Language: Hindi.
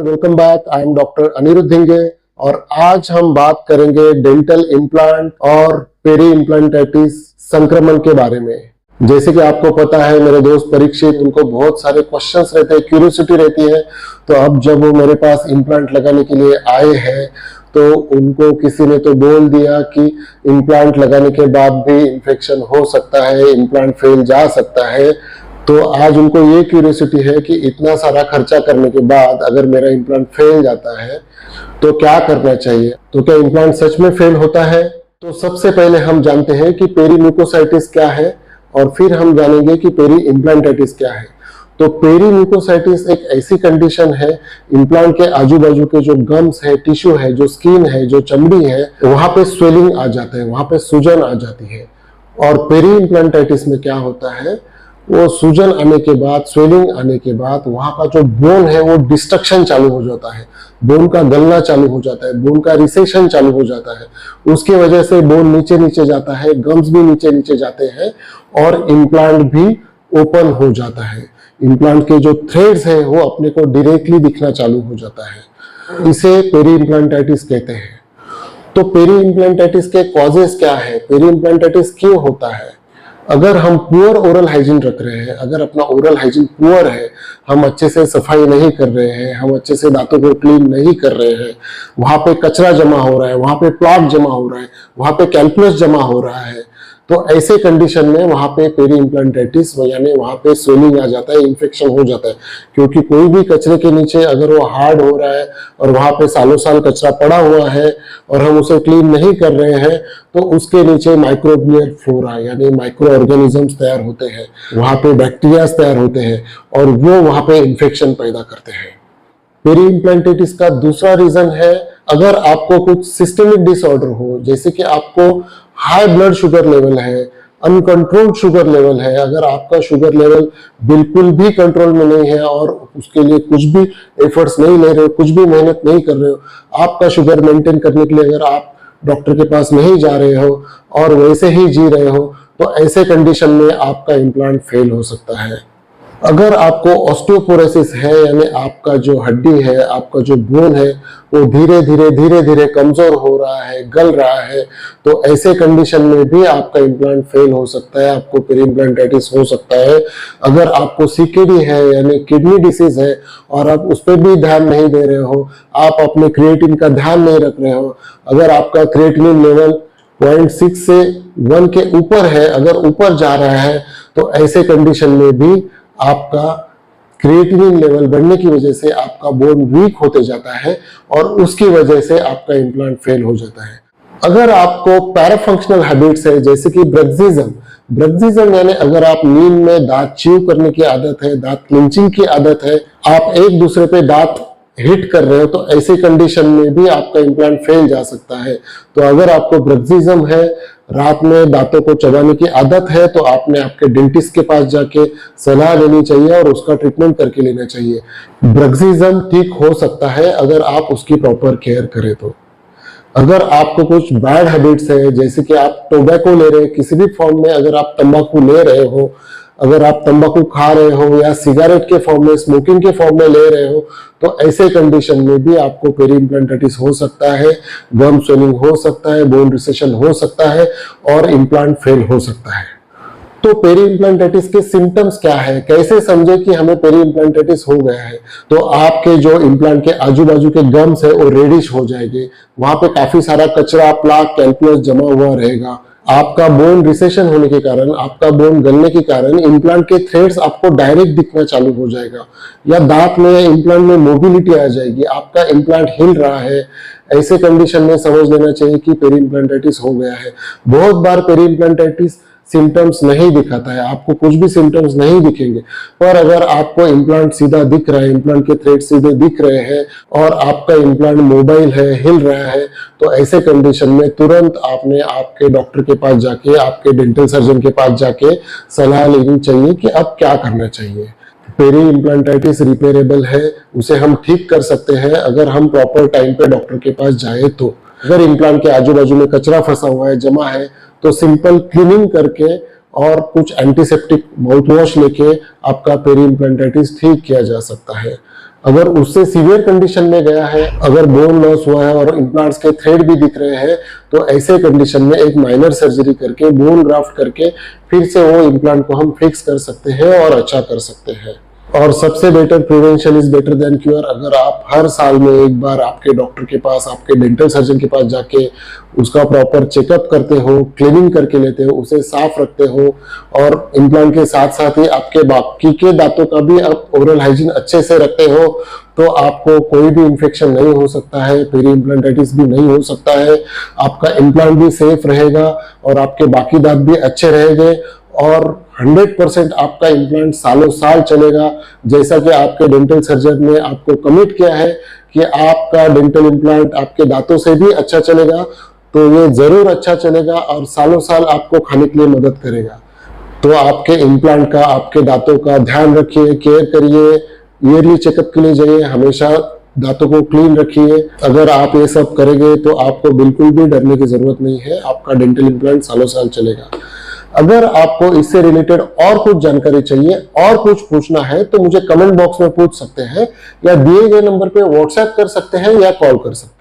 Everyone, welcome back. I am doctor Aniruddha Dhinge और आज हम बात करेंगे डेंटल इम्प्लांट और पेरी इम्प्लांटाइटिस संक्रमण के बारे में। जैसे कि आपको पता है, मेरे दोस्त परीक्षित, उनको बहुत सारे क्वेश्चंस रहते हैं, क्यूरियोसिटी रहती है। तो अब जब वो मेरे पास इम्प्लांट लगाने के लिए आए हैं तो उनको किसी ने तो बोल दिया कि इम्प्लांट लगाने के बाद भी इन्फेक्शन हो सकता है, इम्प्लांट फेल जा सकता है। तो आज उनको ये क्यूरियोसिटी है कि इतना सारा खर्चा करने के बाद अगर मेरा इम्प्लांट फेल जाता है तो क्या करना चाहिए। तो क्या इम्प्लांट सच में फेल होता है? तो सबसे पहले हम जानते हैं कि पेरीम्यूकोसाइटिस क्या है और फिर हम जानेंगे कि पेरी इम्प्लांटाइटिस क्या है। तो पेरीम्यूकोसाइटिस एक ऐसी कंडीशन है, इम्प्लांट के आजू बाजू के जो गम्स है, टिश्यू है, जो स्किन है, जो चमड़ी है, वहां पे स्वेलिंग आ जाता है, वहां पे सूजन आ जाती है। और पेरी इम्प्लांटाइटिस में क्या होता है, वो सूजन आने के बाद, स्वेलिंग आने के बाद वहां का जो बोन है वो डिस्ट्रक्शन चालू हो जाता है, बोन का गलना चालू हो जाता है, बोन का रिसेक्शन चालू हो जाता है। उसकी वजह से बोन नीचे नीचे जाता है, गम्स भी नीचे नीचे जाते हैं और इम्प्लांट भी ओपन हो जाता है। इम्प्लांट के जो थ्रेड्स है वो अपने को डायरेक्टली दिखना चालू हो जाता है। इसे पेरी इम्प्लांटाइटिस कहते हैं। तो पेरी इम्प्लांटाइटिस के कॉजेस क्या है, पेरी इम्प्लांटाइटिस क्यों होता है? अगर हम पुअर ओरल हाइजीन रख रहे हैं, अगर अपना ओरल हाइजीन पुअर है, हम अच्छे से सफाई नहीं कर रहे हैं, हम अच्छे से दांतों को क्लीन नहीं कर रहे हैं, वहां पे कचरा जमा हो रहा है, वहां पे प्लाक जमा हो रहा है, वहां पे कैल्कुलस जमा हो रहा है, तो ऐसे कंडीशन में वहां पे पेरी इम्प्लांटाइटिस यानी वहां पे स्वेलिंग आ जाता है, इन्फेक्शन हो जाता है। क्योंकि कोई भी कचरे के नीचे अगर वो हार्ड हो रहा है और वहां पे सालों साल कचरा पड़ा हुआ है और हम उसे क्लीन नहीं कर रहे हैं तो उसके नीचे माइक्रोबियल फ्लोरा यानी माइक्रो ऑर्गेनिजम्स तैयार होते हैं, वहां पे बैक्टीरिया तैयार होते हैं और वो वहां पे इन्फेक्शन पैदा करते हैं। पेरी इम्प्लांटाइटिस का दूसरा रीजन है, अगर आपको कुछ सिस्टमिक डिसऑर्डर हो, जैसे कि आपको हाई ब्लड शुगर लेवल है, अनकंट्रोल्ड शुगर लेवल है, अगर आपका शुगर लेवल बिल्कुल भी कंट्रोल में नहीं है और उसके लिए कुछ भी एफर्ट्स नहीं ले रहे हो, कुछ भी मेहनत नहीं कर रहे हो, आपका शुगर मेंटेन करने के लिए अगर आप डॉक्टर के पास नहीं जा रहे हो और वैसे ही जी रहे हो, तो ऐसे कंडीशन में आपका इम्प्लांट फेल हो सकता है। अगर आपको ऑस्टियोपोरोसिस है यानी आपका जो हड्डी है, आपका जो बोन है वो धीरे धीरे कमजोर हो रहा है, गल रहा है, तो ऐसे कंडीशन में भी आपका इम्प्लांट फेल हो सकता है, आपको पेरी इम्प्लांटाइटिस हो सकता है। अगर आपको सीकेडी है यानी किडनी डिसीज है और आप उस पर भी ध्यान नहीं दे रहे हो, आप अपने क्रिएटिन का ध्यान नहीं रख रहे हो, अगर आपका क्रिएटिनिन लेवल 0.6 से 1 के ऊपर है, अगर ऊपर जा रहा है, तो ऐसे कंडीशन में भी आपका क्रिएटिनिन लेवल बढ़ने की वजह से आपका बोन वीक होते जाता है और उसकी वजह से आपका इम्प्लांट फेल हो जाता है। अगर आपको पैराफंक्शनल हैबिट्स है जैसे कि ब्रक्सिज्म यानी अगर आप नींद में दांत च्यू करने की आदत है, दांत क्लिंचिंग की आदत है, आप एक दूसरे पे दांत हिट कर रहे हो, तो ऐसी कंडीशन में भी आपका इम्प्लांट फेल जा सकता है। तो अगर आपको ब्रक्सिज्म है, रात में दांतों को चबाने की आदत है, तो आपने आपके डेंटिस्ट के पास जाके सलाह लेनी चाहिए और उसका ट्रीटमेंट करके लेना चाहिए। ब्रक्सिज्म ठीक हो सकता है अगर आप उसकी प्रॉपर केयर करें तो। अगर आपको कुछ बैड हैबिट्स है जैसे कि आप टोबैको ले रहे हैं, किसी भी फॉर्म में अगर आप तंबाकू ले रहे हो, अगर आप तंबाकू खा रहे हो या सिगरेट के फॉर्म में, स्मोकिंग के फॉर्म में ले रहे हो, तो ऐसे कंडीशन में भी आपको पेरी इम्प्लांटाइटिस हो सकता है, गम स्वेलिंग हो सकता है, बोन रिसेशन हो सकता है और इम्प्लांट फेल हो सकता है। तो पेरी इम्प्लांटाइटिस के सिम्टम्स क्या है, कैसे समझे कि हमें पेरी इम्प्लांटाइटिस हो गया है? तो आपके जो इम्प्लांट के आजू बाजू के गम्स है वो रेडिश हो जाएंगे, वहां पे काफी सारा कचरा, प्लाक, कैल्कुलस जमा हुआ रहेगा। आपका बोन रिसेशन होने के कारण, आपका बोन गलने के कारण इम्प्लांट के थ्रेड्स आपको डायरेक्ट दिखना चालू हो जाएगा, या दांत में या इम्प्लांट में मोबिलिटी आ जाएगी, आपका इम्प्लांट हिल रहा है। ऐसे कंडीशन में समझ लेना चाहिए कि पेरी इम्प्लांटाइटिस हो गया है। बहुत बार पेरी इम्प्लांटाइटिस सिम्टम्स नहीं दिखाता है, आपको कुछ भी सिम्टम्स नहीं दिखेंगे, पर अगर आपको इम्प्लांट सीधा दिख रहा है, इम्प्लांट के थ्रेड सीधे दिख रहे हैं और आपका इम्प्लांट मोबाइल है, हिल रहा है, तो ऐसे कंडीशन में तुरंत आपने आपके डॉक्टर के पास जाके, आपके डेंटल सर्जन के पास जाके सलाह लेनी चाहिए कि अब क्या करना चाहिए। पेरी इम्प्लांटाइटिस रिपेयरेबल है, उसे हम ठीक कर सकते हैं अगर हम प्रॉपर टाइम पे डॉक्टर के पास जाए तो। अगर इम्प्लांट के आजू बाजू में कचरा फंसा हुआ है, जमा है, तो सिंपल क्लीनिंग करके और कुछ एंटीसेप्टिक माउथ वॉश लेके आपका पेरी इम्प्लांटाइटिस ठीक किया जा सकता है। अगर उससे सीवियर कंडीशन में गया है, अगर बोन लॉस हुआ है और इम्प्लांट्स के थ्रेड भी दिख रहे हैं, तो ऐसे कंडीशन में एक माइनर सर्जरी करके बोन ग्राफ्ट करके फिर से वो इम्प्लांट को हम फिक्स कर सकते हैं और अच्छा कर सकते हैं। और सबसे better prevention is better than cure. अगर आप हर साल में एक बार आपके डॉक्टर के पास, आपके डेंटल सर्जन के पास जाके उसका प्रॉपर चेकअप करते हो, क्लीनिंग करके लेते हो, उसे साफ रखते हो और इम्प्लांट के साथ साथ ही आपके बाकी के दांतों का भी आप ओरल हाइजीन अच्छे से रखते हो, तो आपको कोई भी इंफेक्शन नहीं हो सकता है, पेरी इम्प्लांटाइटिस भी नहीं हो सकता है, आपका इम्प्लांट भी सेफ रहेगा और आपके बाकी दांत भी अच्छे रहेंगे और 100% आपका इम्प्लांट सालों साल चलेगा। जैसा कि आपके डेंटल सर्जन ने आपको कमिट किया है कि आपका डेंटल इम्प्लांट आपके दांतों से भी अच्छा चलेगा, तो ये जरूर अच्छा चलेगा और सालों साल आपको खाने के लिए मदद करेगा। तो आपके इम्प्लांट का, आपके दांतों का ध्यान रखिए, केयर करिए, ईयरली चेकअप के लिए जाइए, हमेशा दांतों को क्लीन रखिए। अगर आप ये सब करेंगे तो आपको बिल्कुल भी डरने की जरूरत नहीं है, आपका डेंटल इम्प्लांट सालों साल चलेगा। अगर आपको इससे रिलेटेड और कुछ जानकारी चाहिए और कुछ पूछना है तो मुझे कमेंट बॉक्स में पूछ सकते हैं या दिए गए नंबर पे व्हाट्सएप कर सकते हैं या कॉल कर सकते हैं।